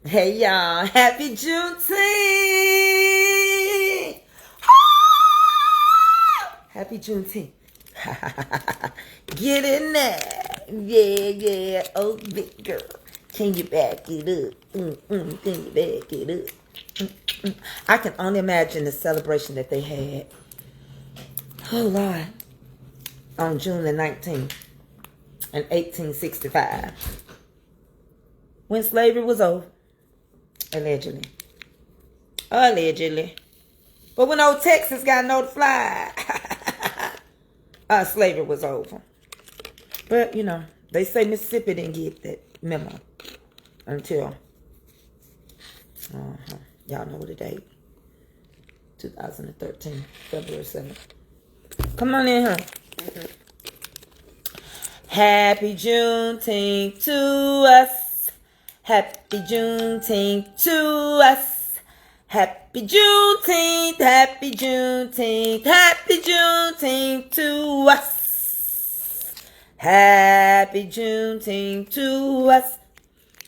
Hey y'all, happy Juneteenth! Happy Juneteenth. Get in there. Yeah. Oh, big girl. Can you back it up? Can you back it up? I can only imagine the celebration that they had. Oh, Lord. On June the 19th in 1865. When slavery was over. Allegedly. But when old Texas got notified, slavery was over. But, you know, they say Mississippi didn't get that memo until, y'all know the date, 2013, February 7th. Come on in here. Happy Juneteenth to us. Happy Juneteenth to us. Happy Juneteenth, happy Juneteenth, happy Juneteenth to us. Happy Juneteenth to us.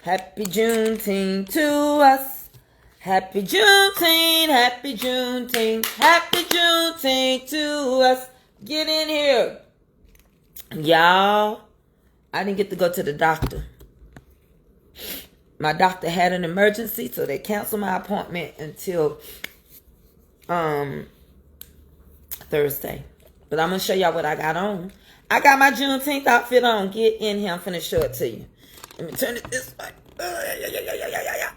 Happy Juneteenth to us. Happy Juneteenth, happy Juneteenth, happy Juneteenth to us. Get in here. Y'all, I didn't get to go to the doctor. My doctor had an emergency, so they canceled my appointment until Thursday. But I'm going to show y'all what I got on. I got my Juneteenth outfit on. Get in here. I'm finna show it to you. Let me turn it this way.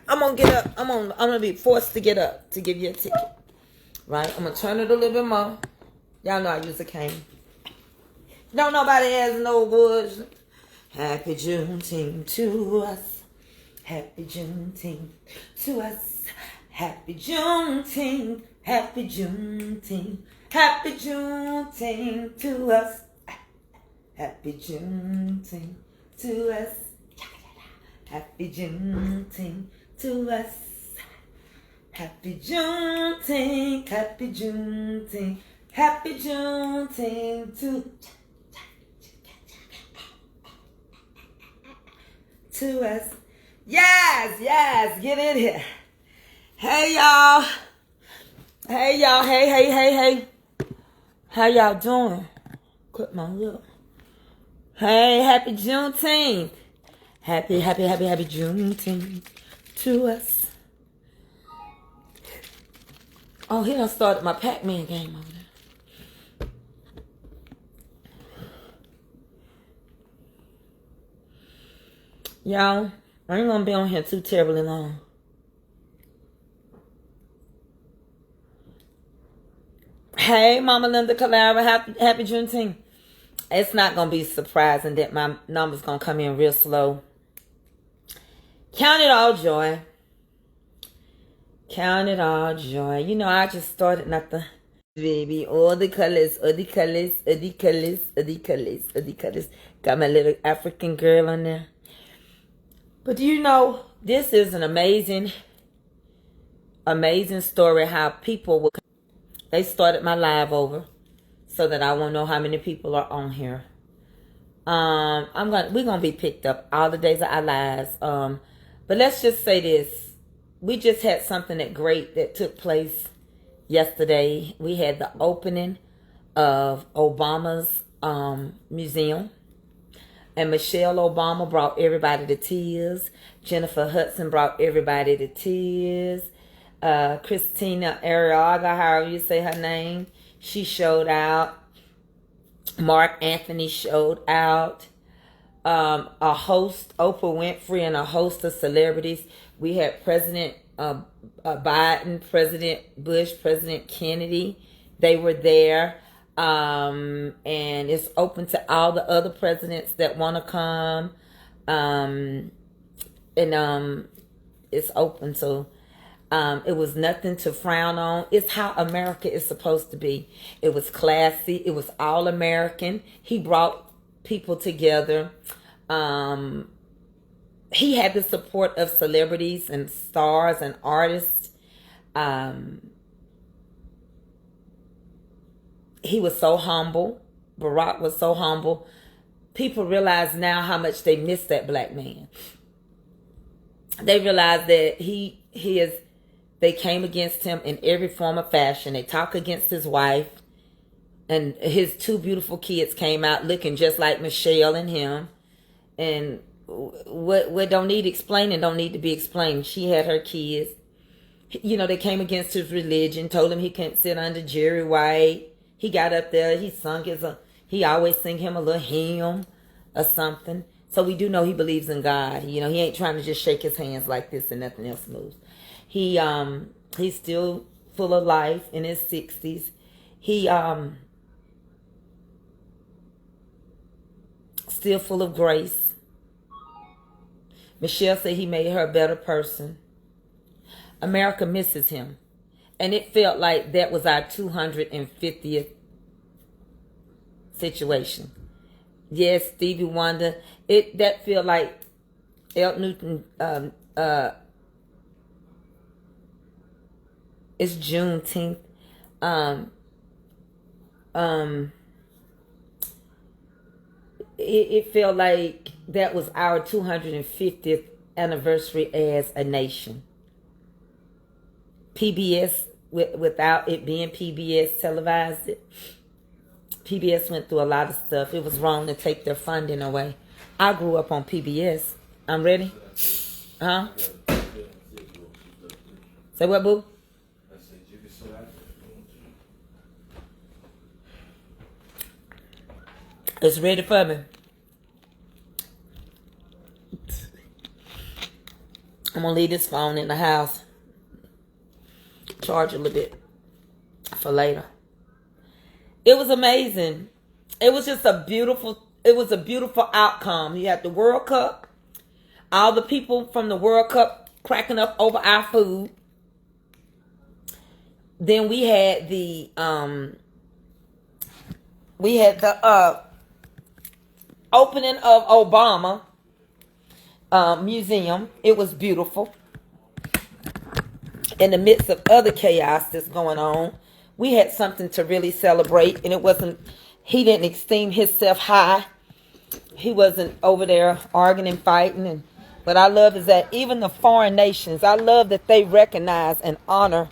I'm going to get up. I'm going to be forced to get up to give you a ticket. Right? I'm going to turn it a little bit more. Y'all know I use a cane. Don't nobody has no words. Happy Juneteenth to us. Happy Juneteenth to us. Happy Juneteenth. Happy Juneteenth. Happy Juneteenth to us. Happy Juneteenth to us. Happy Juneteenth to us. Happy Juneteenth. Happy Juneteenth. Happy Juneteenth to us. Yes, get in here. Hey y'all. Hey. How y'all doing? Quit my lip. Hey, happy Juneteenth. Happy Juneteenth to us. Oh, he done started my Pac-Man game over there. Y'all, I ain't gonna be on here too terribly long. Hey, Mama Linda Calara, happy Juneteenth. It's not gonna be surprising that my number's gonna come in real slow. Count it all joy. Count it all joy. You know, I just started not the baby. All the colors. Got my little African girl on there. But do you know, this is an amazing story how people will. They started my live over so that I won't know how many people are on here. We're gonna be picked up all the days of our lives. But let's just say this. We just had something great that took place yesterday. We had the opening of Obama's museum. And Michelle Obama brought everybody to tears. Jennifer Hudson brought everybody to tears. Christina Arriaga, however you say her name, she showed out. Mark Anthony showed out. A host, Oprah Winfrey, and a host of celebrities. We had President Biden, President Bush, President Kennedy. They were there. And it's open to all the other presidents that want to come. It's open. So it was nothing to frown on. It's how America is supposed to be. It was classy. It was all American. He brought people together. He had the support of celebrities and stars and artists. He was so humble. Barack was so humble. People realize now how much they miss that black man. they realized that they came against him in every form of fashion. They talk against his wife, and his two beautiful kids came out looking just like Michelle and him. And what don't need explaining don't need to be explained. She had her kids. You know, they came against his religion, told him he couldn't sit under Jerry White. He got up there, he always sing him a little hymn or something. So we do know he believes in God. You know, he ain't trying to just shake his hands like this and nothing else moves. He's still full of life in his 60s. He still full of grace. Michelle said he made her a better person. America misses him. And it felt like that was our 250th situation. Yes, Stevie Wonder. That feel like Elton Newton. It's Juneteenth. It felt like that was our 250th anniversary as a nation. PBS, without it being PBS, televised it. PBS went through a lot of stuff. It was wrong to take their funding away. I grew up on PBS. I'm ready? Huh? Say what, boo? It's ready for me. I'm going to leave this phone in the house. Charge a little bit for later. It was amazing. It was just a beautiful outcome. You had the World Cup. All the people from the World Cup cracking up over our food. Then we had the opening of Obama museum. It was beautiful. In the midst of other chaos that's going on, we had something to really celebrate, and he didn't esteem himself high. He wasn't over there arguing and fighting. And what I love is that even the foreign nations, I love that they recognize and honor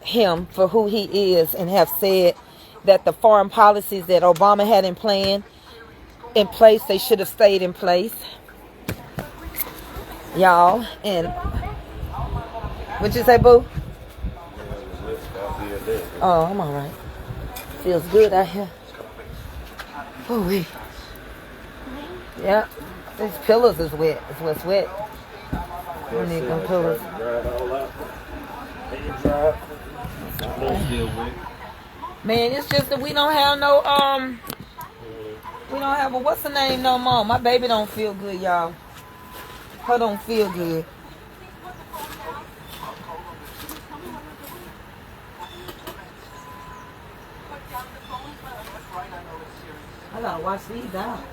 him for who he is, and have said that the foreign policies that Obama had in place, they should have stayed in place. Y'all, and what'd you say, boo? Oh, I'm all right. Feels good out here. Ooh-wee. Yeah, these pillows is wet. It's what's wet. I need them pillows. Man, it's just that we don't have a what's the name no more. My baby don't feel good, y'all. Her don't feel good. I gotta wash these out.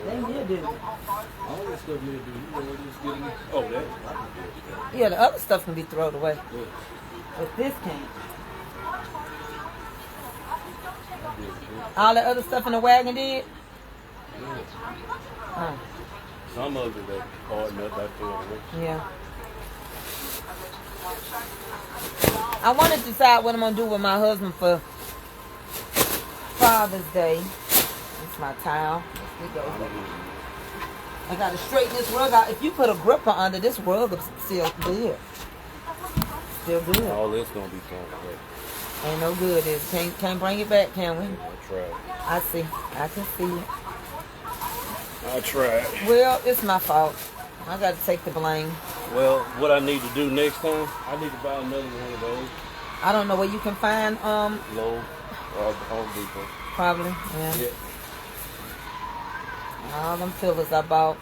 They mildew. All this stuff mildew. You know what it's getting? Oh, that. Yeah, the other stuff can be thrown away. Yeah. But this can't. All the other stuff in the wagon did? Yeah. Oh. Some of it that hard enough I throw away. Yeah. I want to decide what I'm going to do with my husband for Father's Day. It's my towel. I got to straighten this rug out. If you put a gripper under this rug, it's still good. Still good. All this going to be thrown away. Ain't no good. Can't bring it back, can we? I tried. I see. I can see it. I tried. Well, it's my fault. I got to take the blame. Well, what I need to do next time, I need to buy another one of those. I don't know where you can find Lowe's or Home Depot. Probably, yeah. Yeah. All them pillows I bought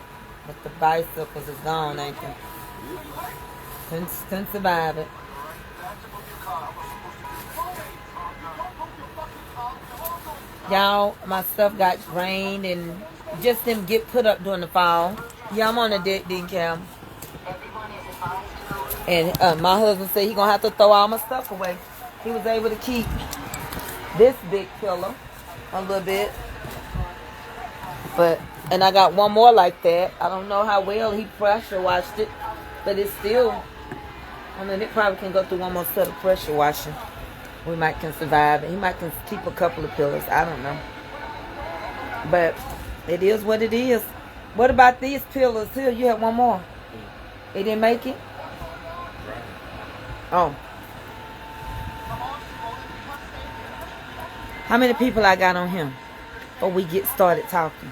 with the bicycles is gone, ain't they? Couldn't survive it. Y'all, my stuff got drained and just didn't get put up during the fall. Yeah, I'm on a dead decal. And my husband said he gonna have to throw all my stuff away. He was able to keep this big pillow a little bit. And I got one more like that. I don't know how well he pressure washed it. But it's still, I mean, it probably can go through one more set of pressure washing. We might can survive it. He might can keep a couple of pillows. I don't know. But it is what it is. What about these pillows here? You have one more. It didn't make it? Oh. How many people I got on him before we get started talking?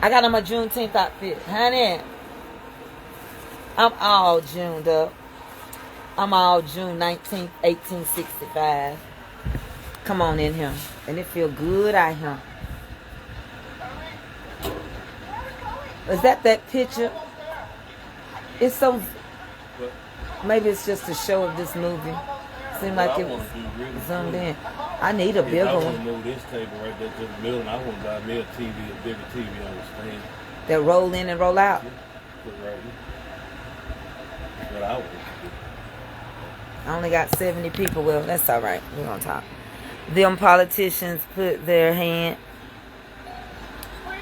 I got on my Juneteenth outfit. Honey, I'm all Juned up. I'm all June 19th, 1865. Come on in here. And it feel good out here. Is that picture? It's so... Maybe it's just a show of this movie. Seemed like it was zoomed in. I need a bigger one. I want to move this table right there to the middle, and I want to buy me a TV, a bigger TV on the stand. That roll in and roll out? Yeah, put right here. That's what I want to do. I only got 70 people. Well, that's all right. We're going to talk. Them politicians put their hand...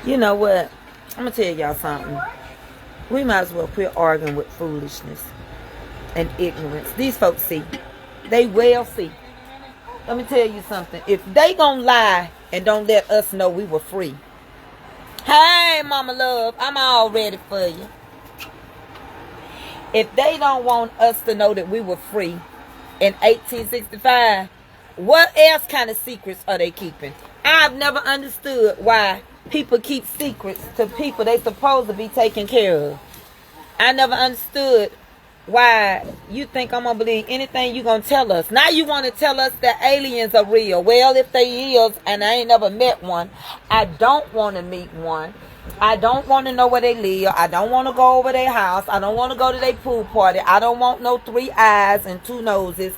You know what? I'm going to tell y'all something. We might as well quit arguing with foolishness and ignorance. These folks see. They well see. Let me tell you something. If they gonna lie and don't let us know we were free. Hey, Mama Love, I'm all ready for you. If they don't want us to know that we were free in 1865, what else kind of secrets are they keeping? I've never understood why people keep secrets to people they supposed to be taking care of. I never understood why you think I'm going to believe anything you going to tell us. Now you want to tell us that aliens are real. Well, if they is, and I ain't never met one, I don't want to meet one. I don't want to know where they live. I don't want to go over their house. I don't want to go to their pool party. I don't want no 3 eyes and 2 noses.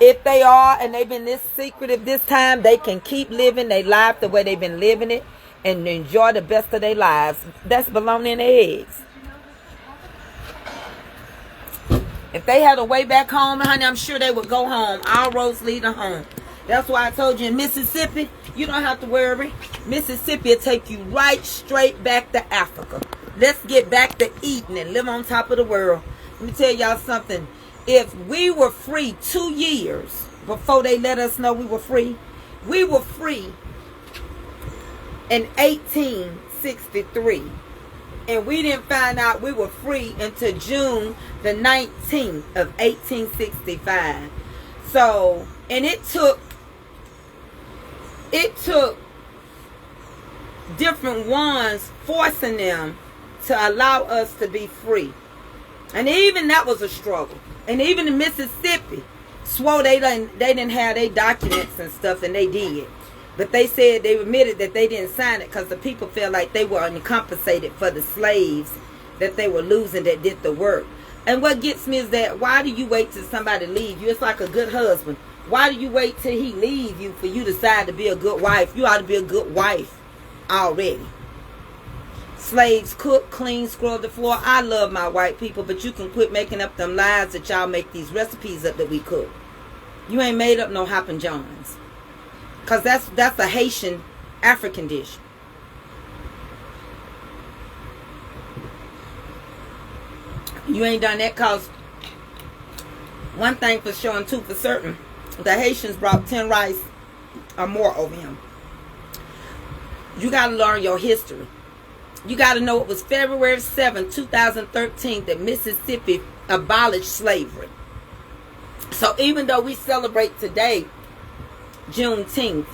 If they are, and they've been this secretive this time, they can keep living their life the way they've been living it and enjoy the best of their lives. That's baloney and eggs. If they had a way back home, honey, I'm sure they would go home. All roads lead to home. That's why I told you in Mississippi, you don't have to worry. Mississippi will take you right straight back to Africa. Let's get back to eating and live on top of the world. Let me tell y'all something. If we were free 2 years before they let us know we were free in 1863. And we didn't find out we were free until June the 19th of 1865. So, and it took different ones forcing them to allow us to be free. And even that was a struggle. And even in Mississippi, swore they didn't have their documents and stuff, and they did. But they said, they admitted that they didn't sign it because the people felt like they were uncompensated for the slaves that they were losing that did the work. And what gets me is that, why do you wait till somebody leave you? It's like a good husband. Why do you wait till he leave you for you to decide to be a good wife? You ought to be a good wife already. Slaves cook, clean, scrub the floor. I love my white people, but you can quit making up them lies that y'all make these recipes up that we cook. You ain't made up no Hoppin' Johns. Because that's a Haitian African dish. You ain't done that because one thing for sure and two for certain, the Haitians brought 10 rice or more over him. You got to learn your history. You got to know it was February 7, 2013 that Mississippi abolished slavery. So even though we celebrate today Juneteenth,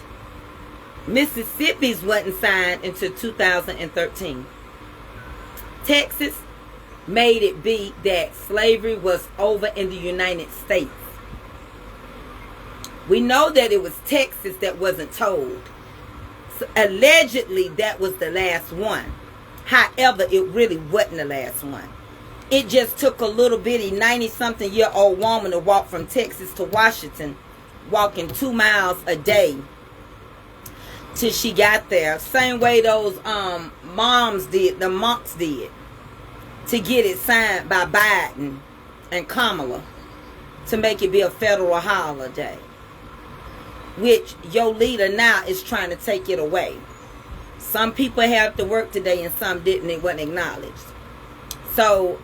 Mississippi's wasn't signed until 2013. Texas made it be that slavery was over in the United States. We know that it was Texas that wasn't told. So allegedly, that was the last one. However, it really wasn't the last one. It just took a little bitty 90-something-year-old woman to walk from Texas to Washington, walking 2 miles a day till she got there. Same way those moms did, the monks did, to get it signed by Biden and Kamala to make it be a federal holiday, which your leader now is trying to take it away. Some people have to work today and some didn't. It wasn't acknowledged. So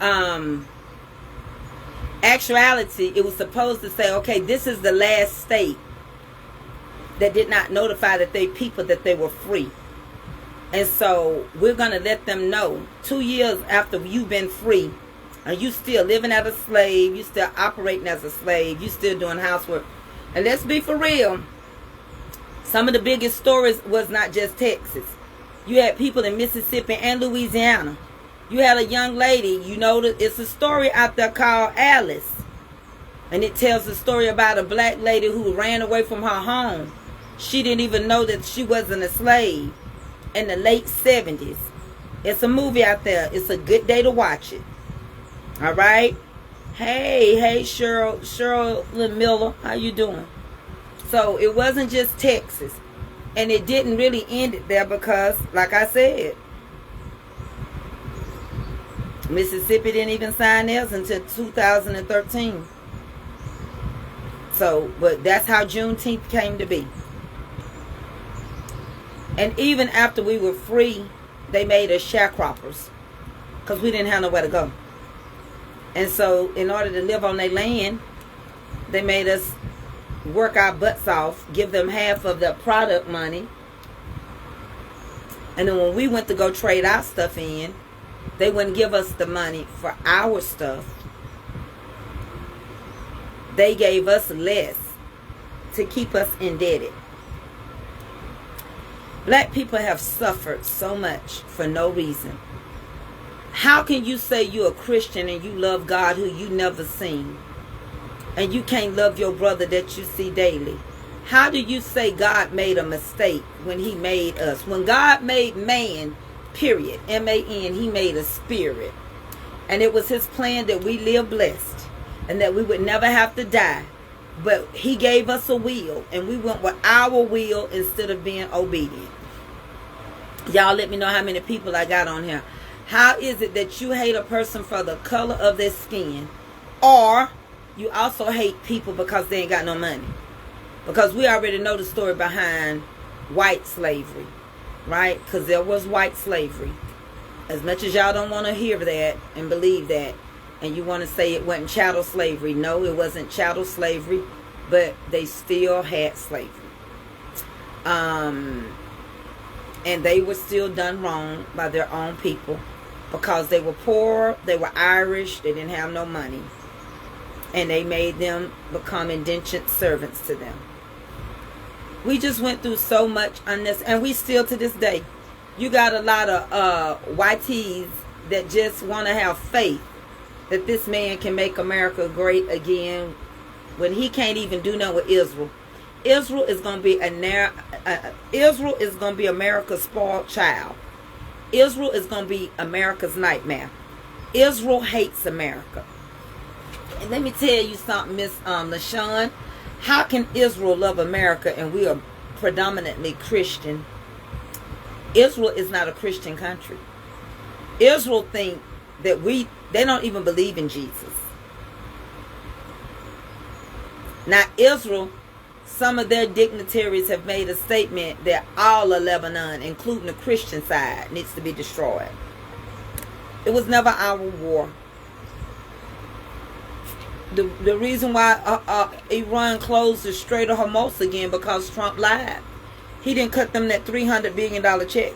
Actuality, it was supposed to say, okay, this is the last state that did not notify that they people that they were free. And so we're going to let them know 2 years after you've been free, and you still living as a slave, you still operating as a slave, you still doing housework. And let's be for real, some of the biggest stories was not just Texas. You had people in Mississippi and Louisiana. You had a young lady, you know, it's a story out there called Alice. And it tells the story about a black lady who ran away from her home. She didn't even know that she wasn't a slave in the late 70s. It's a movie out there. It's a good day to watch it. All right? Hey, Cheryl Miller, how you doing? So it wasn't just Texas. And it didn't really end it there because, like I said, Mississippi didn't even sign theirs until 2013. So, but that's how Juneteenth came to be. And even after we were free, they made us sharecroppers because we didn't have nowhere to go. And so in order to live on their land, they made us work our butts off, give them half of the product money. And then when we went to go trade our stuff in, they wouldn't give us the money for our stuff. They gave us less to keep us indebted. Black people have suffered so much for no reason. How can you say you're a Christian and you love God who you never seen, and you can't love your brother that you see daily? How do you say God made a mistake when he made us? When God made man, period, M-A-N, he made a spirit. And it was his plan that we live blessed and that we would never have to die. But he gave us a will, and we went with our will instead of being obedient. Y'all let me know how many people I got on here. How is it that you hate a person for the color of their skin, or you also hate people because they ain't got no money? Because we already know the story behind white slavery, right? Because there was white slavery. As much as y'all don't want to hear that and believe that, and you want to say it wasn't chattel slavery. No, it wasn't chattel slavery, but they still had slavery. And they were still done wrong by their own people because they were poor, they were Irish, they didn't have no money. And they made them become indentured servants to them. We just went through so much on this, and we still to this day. You got a lot of YTs that just want to have faith that this man can make America great again when he can't even do nothing with Israel. Israel is going to be America's spoiled child. Israel is going to be America's nightmare. Israel hates America. And let me tell you something, Miss LaShawn. How can Israel love America and we are predominantly Christian? Israel is not a Christian country. Israel think that they don't even believe in Jesus. Now Israel, some of their dignitaries have made a statement that all of Lebanon, including the Christian side, needs to be destroyed. It was never our war. The reason why Iran closed the Strait of Hormuz again because Trump lied. He didn't cut them that $300 billion check.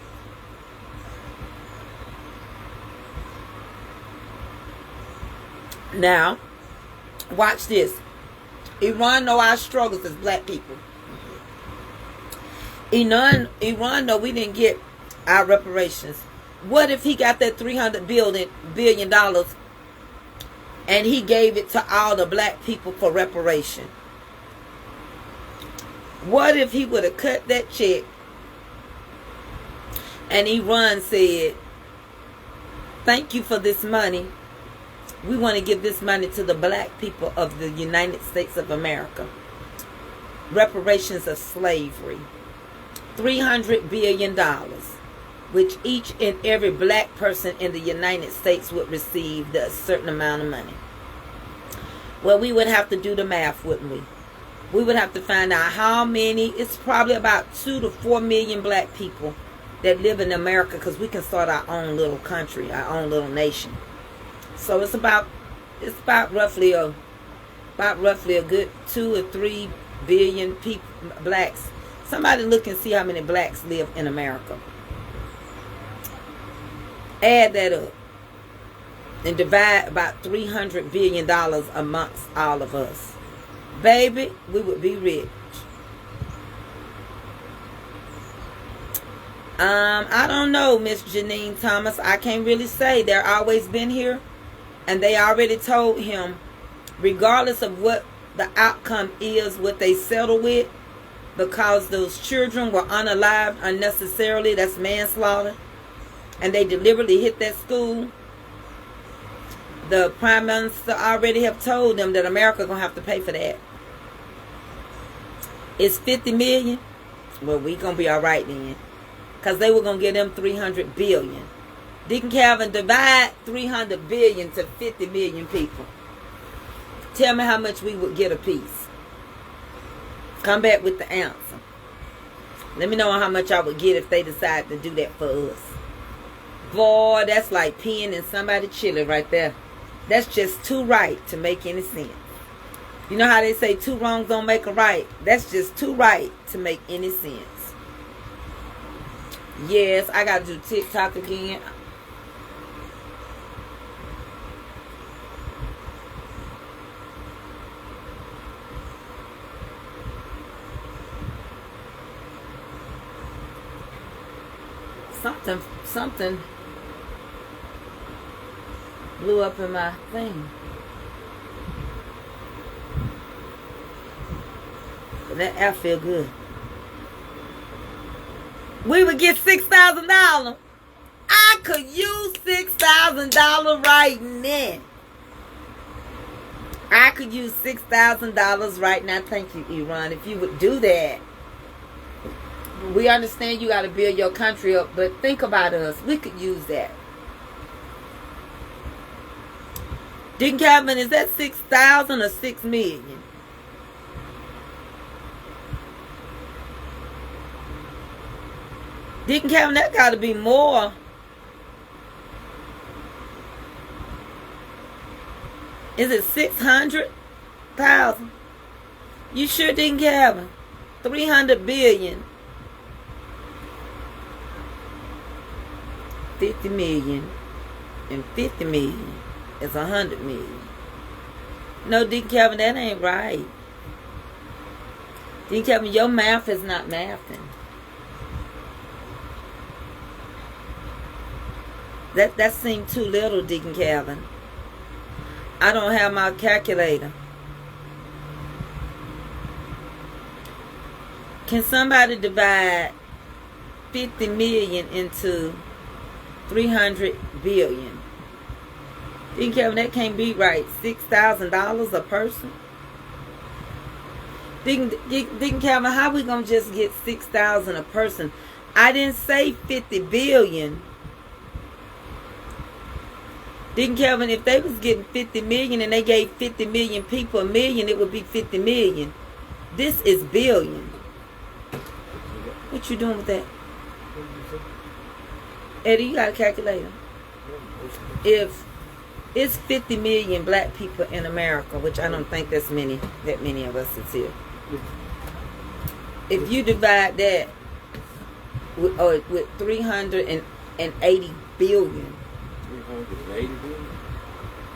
Now, watch this. Iran know our struggles as black people. Iran know we didn't get our reparations. What if he got that $300 billion and he gave it to all the black people for reparation? What if he would have cut that check and Iran said, thank you for this money. We want to give this money to the black people of the United States of America. Reparations of slavery. $300 billion, which each and every black person in the United States would receive a certain amount of money. Well, we would have to do the math, wouldn't we? We would have to find out how many. It's probably about 2 to 4 million black people that live in America, because we can start our own little country, our own little nation. So it's about It's about roughly a good 2 or 3 billion people, blacks. Somebody look and see how many blacks live in America. Add that up and divide about $300 billion amongst all of us. Baby, we would be rich. I don't know, Miss Janine Thomas. I can't really say. They're always been here. And they already told him, regardless of what the outcome is, what they settle with, because those children were unalived unnecessarily, that's manslaughter, and they deliberately hit that school, the Prime Minister already have told them that America going to have to pay for that. It's $50 million. Well, we going to be all right then. Because they were going to give them $300 billion. Deacon Calvin, divide $300 billion to 50 million people. Tell me how much we would get a piece. Come back with the answer. Let me know how much I would get if they decide to do that for us. Boy, that's like peeing in somebody's chili right there. That's just too right to make any sense. You know how they say two wrongs don't make a right? That's just too right to make any sense. Yes, I got to do TikTok again. Something blew up in my thing. But that air feel good. We would get $6,000. I could use $6,000 right now. I could use $6,000 right now. Thank you, Iran, if you would do that. We understand you got to build your country up, but think about us. We could use that. Deacon Calvin, is that 6,000 or 6 million? Deacon Calvin, that got to be more. Is it 600,000? You sure, Deacon Calvin? 300 billion. 50 million and 50 million is 100 million. No, Deacon Calvin, that ain't right. Deacon Calvin, your math is not mathing. That seemed too little, Deacon Calvin. I don't have my calculator. Can somebody divide 50 million into 300 billion? Deacon Calvin, that can't be right. $6,000 a person? Deacon Calvin, how we gonna just get 6,000 a person? I didn't say 50 billion. Deacon Calvin, if they was getting 50 million and they gave 50 million people a million, it would be 50 million. This is billion. What you doing with that? Eddie, you got a calculator. If it's 50 million black people in America, which I don't think that many of us is here. If you divide that with 380 billion. 380 billion?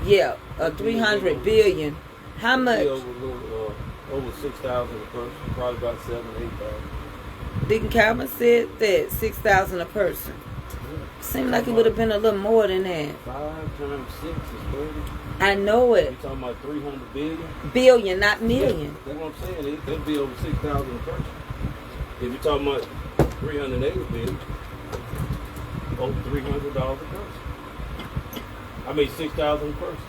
Yeah, 300 billion. How much? Over 6,000 a person, probably about 7,000 to 8,000. Deacon Calvin said that 6,000 a person. Seemed like it would have been a little more than that. 5 times 6 is 30. I know it. You talking about 300 billion? Billion, not million. Yeah, that's what I'm saying. That'd be over 6,000 a person. If you're talking about 380 billion, over $300 a person. I mean 6,000 a person.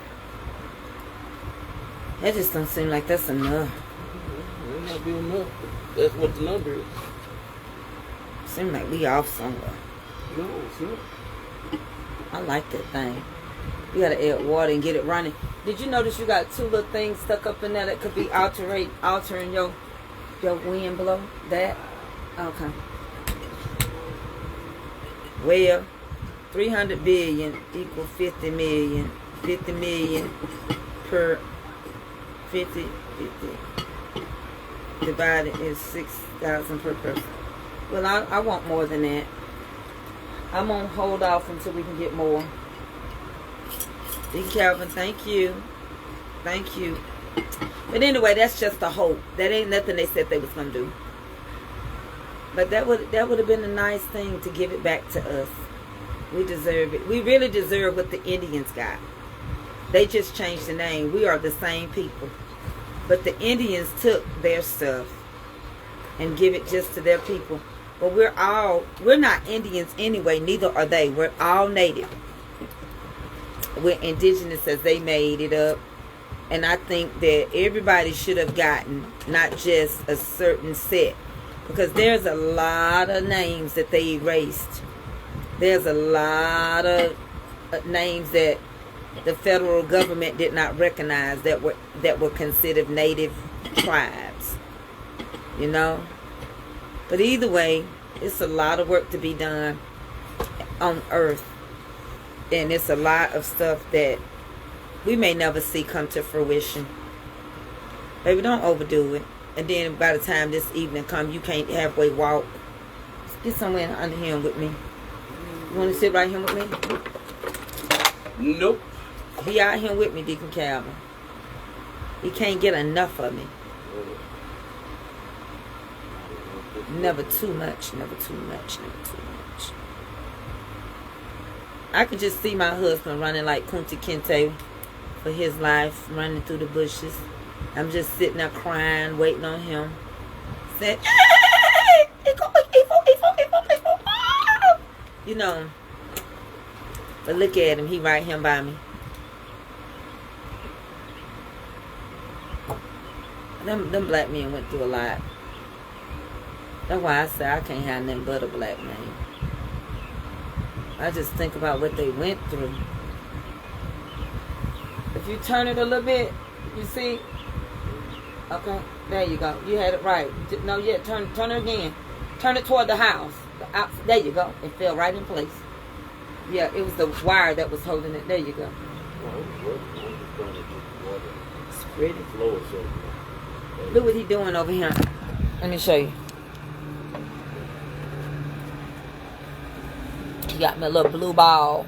That just don't seem like that's enough. It might not be enough. That's what the number is. Seem like we off somewhere. No, it's not. I like that thing. You gotta add water and get it running. Did you notice you got 2 little things stuck up in there that could be altering your wind blow? That? Okay. Well, 300 billion equals 50 million. 50 million per 50 divided is 6,000 per person. Well, I want more than that. I'm gonna hold off until we can get more. Deacon Calvin, thank you. Thank you. But anyway, that's just a hope. That ain't nothing they said they was gonna do. But that would have been a nice thing to give it back to us. We deserve it. We really deserve what the Indians got. They just changed the name. We are the same people. But the Indians took their stuff and give it just to their people. But we're not Indians anyway, neither are they. We're all native. We're indigenous as they made it up. And I think that everybody should have gotten not just a certain set. Because there's a lot of names that they erased. There's a lot of names that the federal government did not recognize that were considered native tribes. You know? But either way, it's a lot of work to be done on earth. And it's a lot of stuff that we may never see come to fruition. Baby, don't overdo it. And then by the time this evening comes, you can't halfway walk. Just get somewhere under him with me. You want to sit right here with me? Nope. He out here with me, Deacon Calvin. He can't get enough of me. Never too much, never too much, never too much. I could just see my husband running like Kunta Kinte for his life, running through the bushes. I'm just sitting there crying, waiting on him. Saying, you know. But look at him, he right here by me. Them black men went through a lot. That's why I say I can't have nothing but a black man. I just think about what they went through. If you turn it a little bit, you see? Okay, there you go. You had it right. No, yeah, turn it again. Turn it toward the house. There you go. It fell right in place. Yeah, it was the wire that was holding it. There you go. It's pretty. Look what he doing over here. Let me show you. He got me a little blue ball.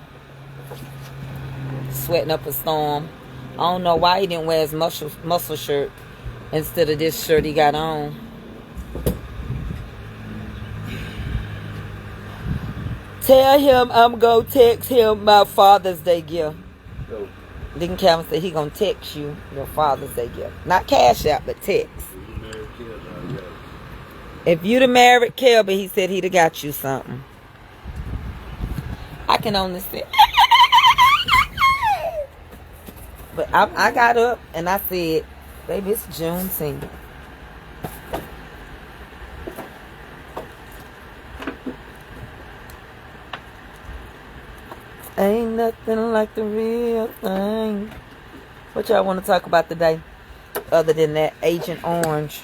Sweating up a storm. I don't know why he didn't wear his muscle shirt instead of this shirt he got on. Tell him I'm going to text him my Father's Day gift. No. Deacon Calvin said he going to text you your Father's Day gift. Not cash out, but text. If you'd have married Kelby, he said he'd have got you something. I can only say. But I got up and I said, baby, it's Juneteenth. Ain't nothing like the real thing. What y'all want to talk about today? Other than that Agent Orange.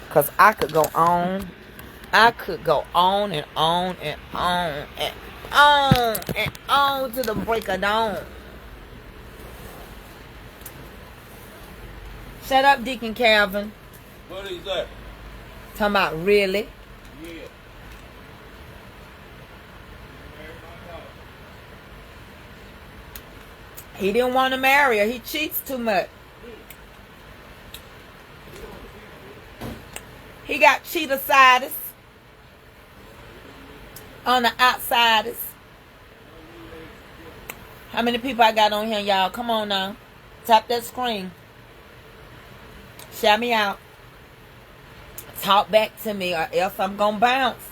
Because I could go on. I could go on and on and on and on and on to the break of dawn. Shut up, Deacon Calvin. What is that? Talking about really? Yeah. He didn't want to marry her. He cheats too much. He got cheater-siders on the outsiders. How many people I got on here, y'all? Come on now. Tap that screen. Shout me out. Talk back to me or else I'm going to bounce.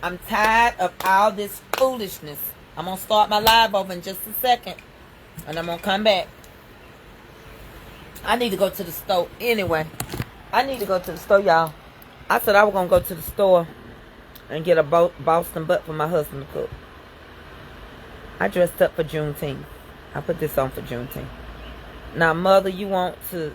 I'm tired of all this foolishness. I'm going to start my live over in just a second. And I'm going to come back. I need to go to the store anyway. I need to go to the store, y'all. I said I was going to go to the store and get a Boston butt for my husband to cook. I dressed up for Juneteenth. I put this on for Juneteenth. Now, mother, you want to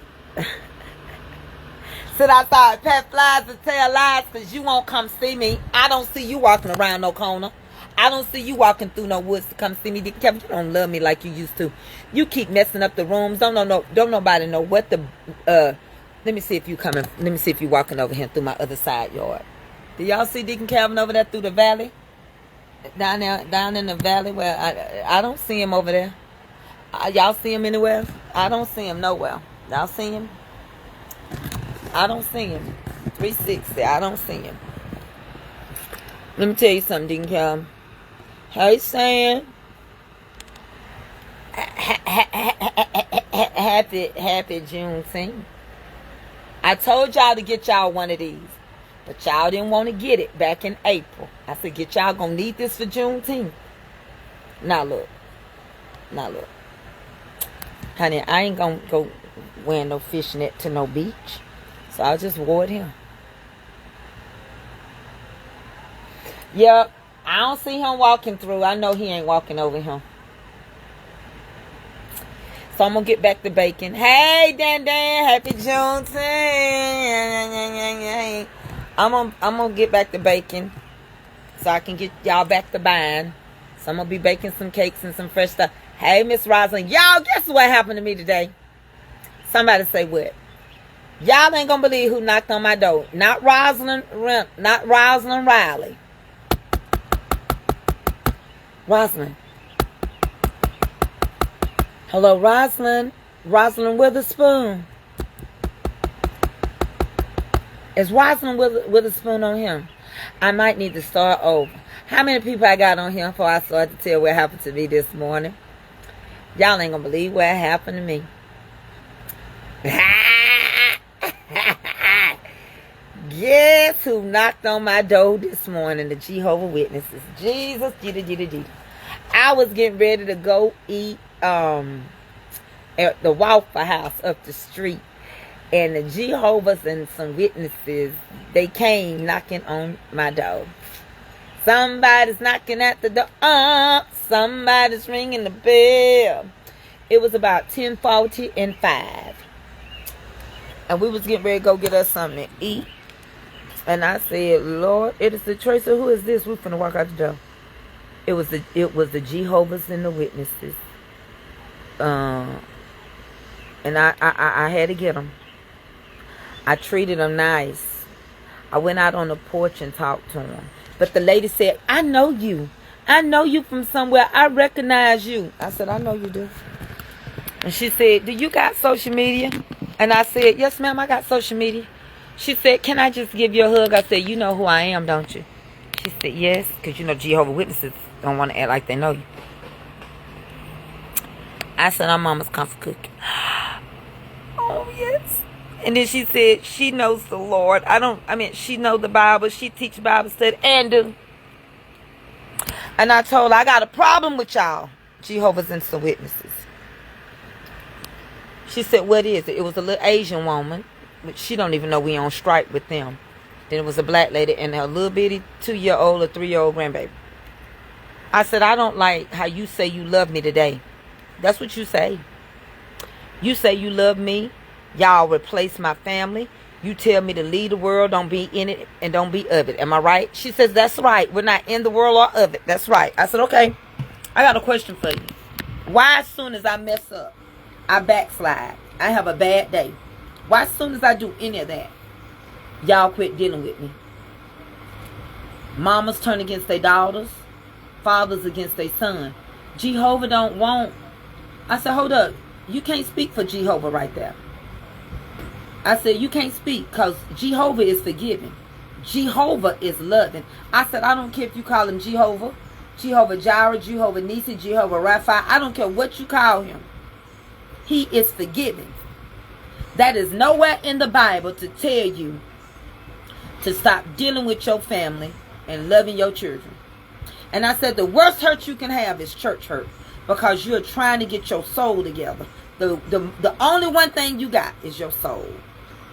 sit outside, pet flies and tell lies because you won't come see me. I don't see you walking around no corner. I don't see you walking through no woods to come see me. Deacon Kevin, you don't love me like you used to. You keep messing up the rooms. Don't nobody know what the let me see if you coming. Let me see if you walking over here through my other side yard. Do y'all see Deacon Calvin over there through the valley? Down there, down in the valley where I don't see him over there. Y'all see him anywhere? I don't see him nowhere. Y'all see him? I don't see him. 360. I don't see him. Let me tell you something, Deacon Calvin. Hey, Sam. Happy Juneteenth. I told y'all to get y'all one of these, but y'all didn't want to get it back in April. I said, get y'all gonna need this for Juneteenth. Now look. Honey, I ain't gonna go wearing no fishnet to no beach, so I just wore it here. Yep, I don't see him walking through. I know he ain't walking over here. So I'm going to get back to baking. Hey, Dan, happy Juneteenth. I'm gonna get back to baking so I can get y'all back to buying. So I'm going to be baking some cakes and some fresh stuff. Hey, Miss Rosalind. Y'all, guess what happened to me today? Somebody say what? Y'all ain't going to believe who knocked on my door. Not Rosalind Riley. Rosalind. Hello, Rosalind. Rosalind Witherspoon. Is Rosalind Witherspoon on him? I might need to start over. How many people I got on here before I start to tell what happened to me this morning? Y'all ain't gonna believe what happened to me. Guess who knocked on my door this morning? The Jehovah's Witnesses. Jesus, Jesus. I was getting ready to go eat at the Waffle House up the street, and the Jehovah's and some witnesses, they came knocking on my door. Somebody's knocking at the door. Somebody's ringing the bell. It was about 10:40 and 5, and we was getting ready to go get us something to eat. And I said, Lord, it is the Tracer. Who is this? We're finna walk out the door. It was the Jehovah's and the Witnesses. And I had to get them. I treated them nice. I went out on the porch and talked to them. But the lady said, I know you. I know you from somewhere. I recognize you. I said, I know you do. And she said, do you got social media? And I said, yes, ma'am, I got social media. She said, can I just give you a hug? I said, you know who I am, don't you? She said, yes, because you know Jehovah's Witnesses don't want to act like they know you. I said, I'm mama's comfort cookie. Oh, yes. And then she said, she knows the Lord. She knows the Bible. She teaches Bible study and do. And I told her, I got a problem with y'all, Jehovah's and some Witnesses. She said, what is it? It was a little Asian woman. But she don't even know we on strike with them. Then it was a black lady and her little bitty 2-year-old or 3-year-old grandbaby. I said, I don't like how you say you love me today. That's what you say. You say you love me. Y'all replace my family. You tell me to leave the world, don't be in it, and don't be of it. Am I right? She says, that's right. We're not in the world or of it. That's right. I said, okay. I got a question for you. Why as soon as I mess up, I backslide, I have a bad day, why as soon as I do any of that, y'all quit dealing with me? Mamas turn against their daughters. Fathers against their son. Jehovah don't want. I said, hold up. You can't speak for Jehovah right there. I said, you can't speak because Jehovah is forgiving. Jehovah is loving. I said, I don't care if you call him Jehovah, Jehovah Jireh, Jehovah Nisi, Jehovah Rapha. I don't care what you call him. He is forgiving. That is nowhere in the Bible to tell you to stop dealing with your family and loving your children. And I said, the worst hurt you can have is church hurt, because you're trying to get your soul together. The only one thing you got is your soul.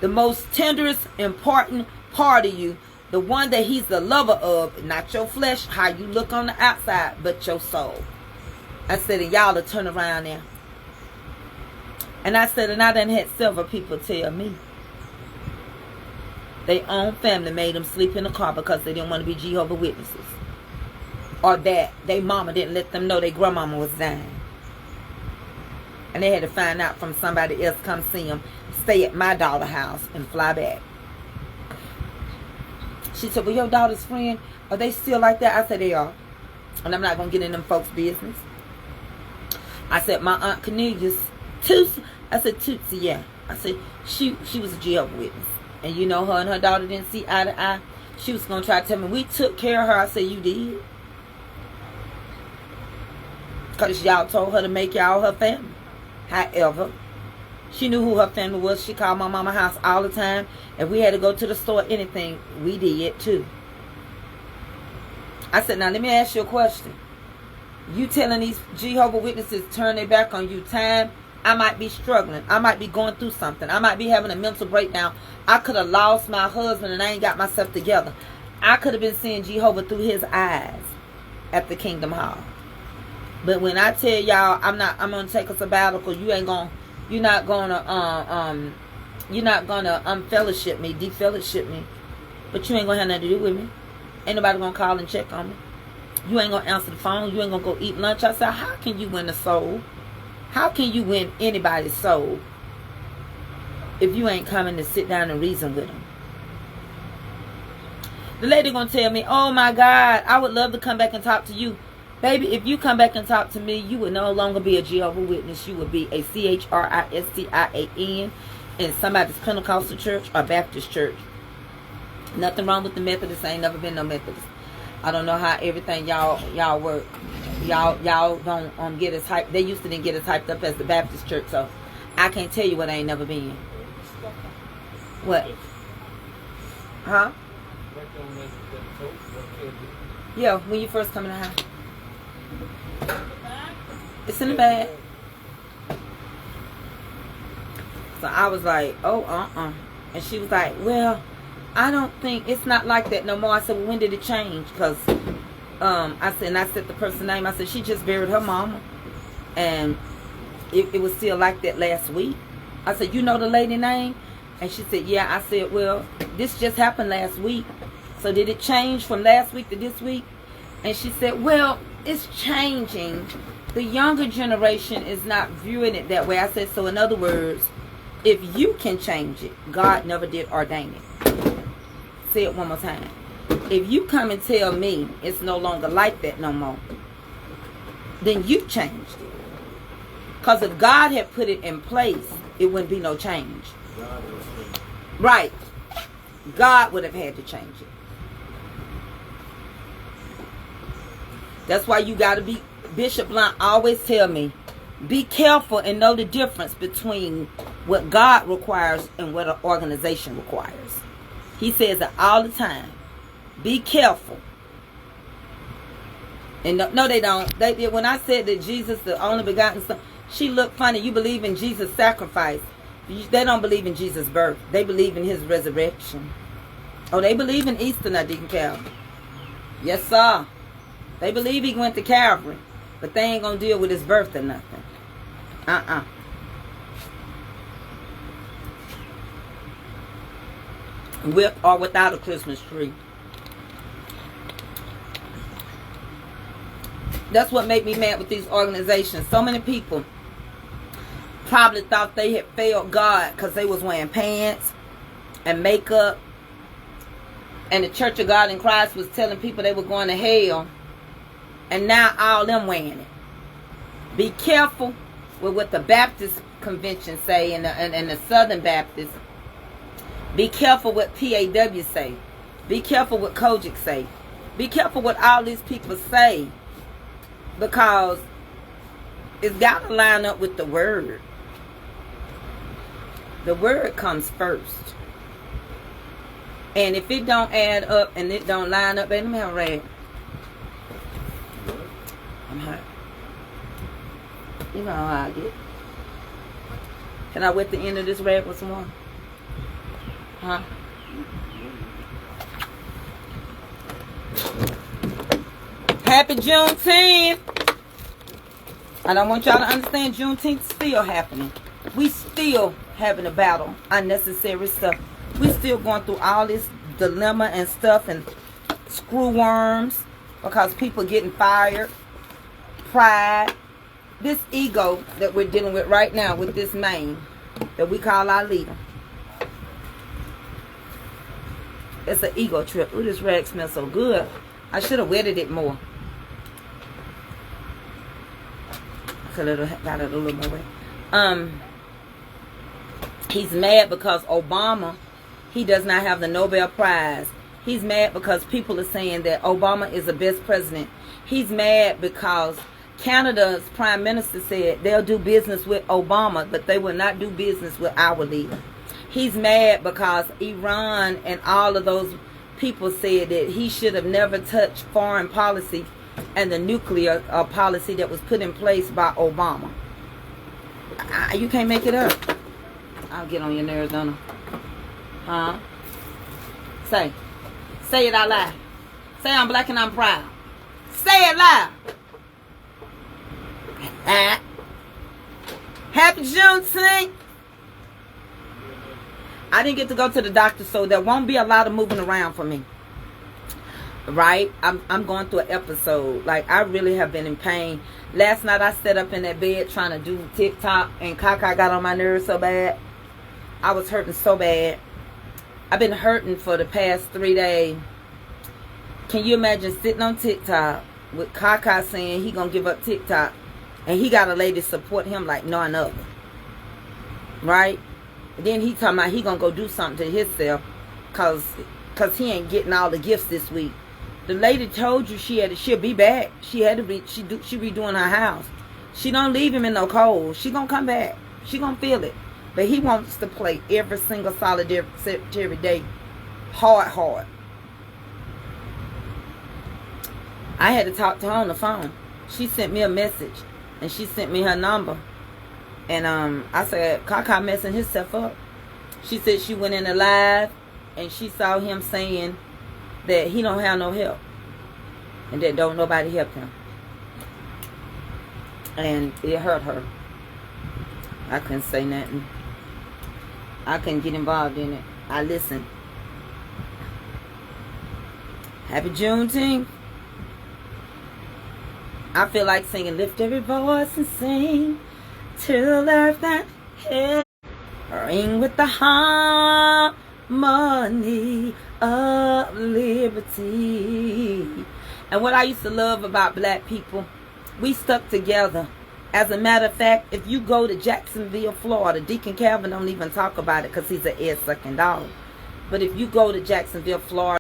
The most tenderest, important part of you, the one that he's the lover of, not your flesh, how you look on the outside, but your soul. I said, and y'all will turn around now. And I said, and I done had several people tell me their own family made them sleep in the car because they didn't want to be Jehovah's Witnesses. or that their mama didn't let them know their grandmama was dying. And they had to find out from somebody else, come see them, stay at my daughter's house, and fly back. She said, well, your daughter's friend, are they still like that? I said, they are. And I'm not going to get in them folks' business. I said, my Aunt Cornelius, Tootsie. I said, Tootsie, yeah. I said, she was a Jehovah's Witness. And you know, her and her daughter didn't see eye to eye. She was going to try to tell me, we took care of her. I said, you did? Because y'all told her to make y'all her family. However, she knew who her family was. She called my mama's house all the time. If we had to go to the store or anything, we did too. I said, now let me ask you a question. You telling these Jehovah's Witnesses turn their back on you time? I might be struggling. I might be going through something. I might be having a mental breakdown. I could have lost my husband and I ain't got myself together. I could have been seeing Jehovah through his eyes at the Kingdom Hall. But when I tell y'all I'm gonna take a sabbatical, you're not gonna unfellowship me, defellowship me. But you ain't gonna have nothing to do with me. Ain't nobody gonna call and check on me. You ain't gonna answer the phone. You ain't gonna go eat lunch. I said, how can you win a soul? How can you win anybody's soul if you ain't coming to sit down and reason with them? The lady gonna tell me, oh my God, I would love to come back and talk to you. Baby, if you come back and talk to me, you would no longer be a Jehovah's Witness. You would be a CHRISTIAN in somebody's Pentecostal church or Baptist church. Nothing wrong with the Methodists. I ain't never been no Methodist. I don't know how everything y'all work. Y'all don't get as hyped. They used to didn't get as hyped up as the Baptist church, so I can't tell you what I ain't never been. What? Huh? Yeah, when you first come in the house. It's in the bag. So I was like, oh, and she was like, well, I don't think it's not like that no more. I said, well, when did it change? Because I said the person's name. I said, she just buried her mama, and it was still like that last week. I said, you know the lady name? And she said, yeah. I said, well, this just happened last week. So did it change from last week to this week? And she said, well, it's changing. The younger generation is not viewing it that way. I said, so in other words, if you can change it, God never did ordain it. Say it one more time. If you come and tell me it's no longer like that no more, then you changed it. Because if God had put it in place, it wouldn't be no change. Right. God would have had to change it. That's why you got to be, Bishop Blunt always tell me, be careful and know the difference between what God requires and what an organization requires. He says it all the time. Be careful. And no, they don't. When I said that Jesus, the only begotten Son, she looked funny. You believe in Jesus' sacrifice. They don't believe in Jesus' birth. They believe in his resurrection. Oh, they believe in Easter now, Deacon Calvin. Yes, sir. They believe he went to Calvary, but they ain't gonna deal with his birth or nothing. With or without a Christmas tree. That's what made me mad with these organizations. So many people probably thought they had failed God because they was wearing pants and makeup, and the Church of God in Christ was telling people they were going to hell. And now all them wearing it. Be careful with what the Baptist convention say and the Southern Baptist. Be careful what PAW say. Be careful what Kojic say. Be careful what all these people say. Because it's got to line up with the word. The word comes first. And if it don't add up and it don't line up, let me have a rag. I'm hot. You know how I get. Can I wet the end of this rag with some water? Huh? Happy Juneteenth! And I want y'all to understand Juneteenth still happening. We still having a battle. Unnecessary stuff. We still going through all this dilemma and stuff and screw worms. because people getting fired, pride, this ego that we're dealing with right now with this man that we call our leader. It's an ego trip. Ooh, this rag smells so good. I should have wetted it more. Got it a little more wet. He's mad because Obama, he does not have the Nobel Prize. He's mad because people are saying that Obama is the best president. He's mad because Canada's prime minister said they'll do business with Obama, but they will not do business with our leader. He's mad because Iran and all of those people said that he should have never touched foreign policy and the nuclear policy that was put in place by Obama. You can't make it up. I'll get on your nerves, don't I? Huh? Say it out loud. Say I'm black and I'm proud. Say it loud. Happy Juneteenth. I didn't get to go to the doctor, so there won't be a lot of moving around for me. Right? I'm going through an episode. Like, I really have been in pain. Last night I sat up in that bed trying to do TikTok, and Kaka got on my nerves so bad. I was hurting so bad. I've been hurting for the past 3 days. Can you imagine sitting on TikTok with Kaka saying he gonna give up TikTok, and he got a lady support him like none other, right? And then he talking about he gonna go do something to himself cause he ain't getting all the gifts this week. The lady told you she'll be back. She redoing her house. She don't leave him in no cold. She gonna come back. She gonna feel it. But he wants to play every single solitary day. Hard. I had to talk to her on the phone. She sent me a message, and she sent me her number. And I said, Kaka messing himself up. She said she went in a live, and she saw him saying that he don't have no help, and that don't nobody help him. And it hurt her. I couldn't say nothing. I couldn't get involved in it. I listened. Happy Juneteenth. I feel like singing, lift every voice and sing till earth and heaven ring with the harmony of liberty. And what I used to love about black people, we stuck together. As a matter of fact, if you go to Jacksonville, Florida, Deacon Calvin don't even talk about it because he's an air-sucking dog. But if you go to Jacksonville, Florida,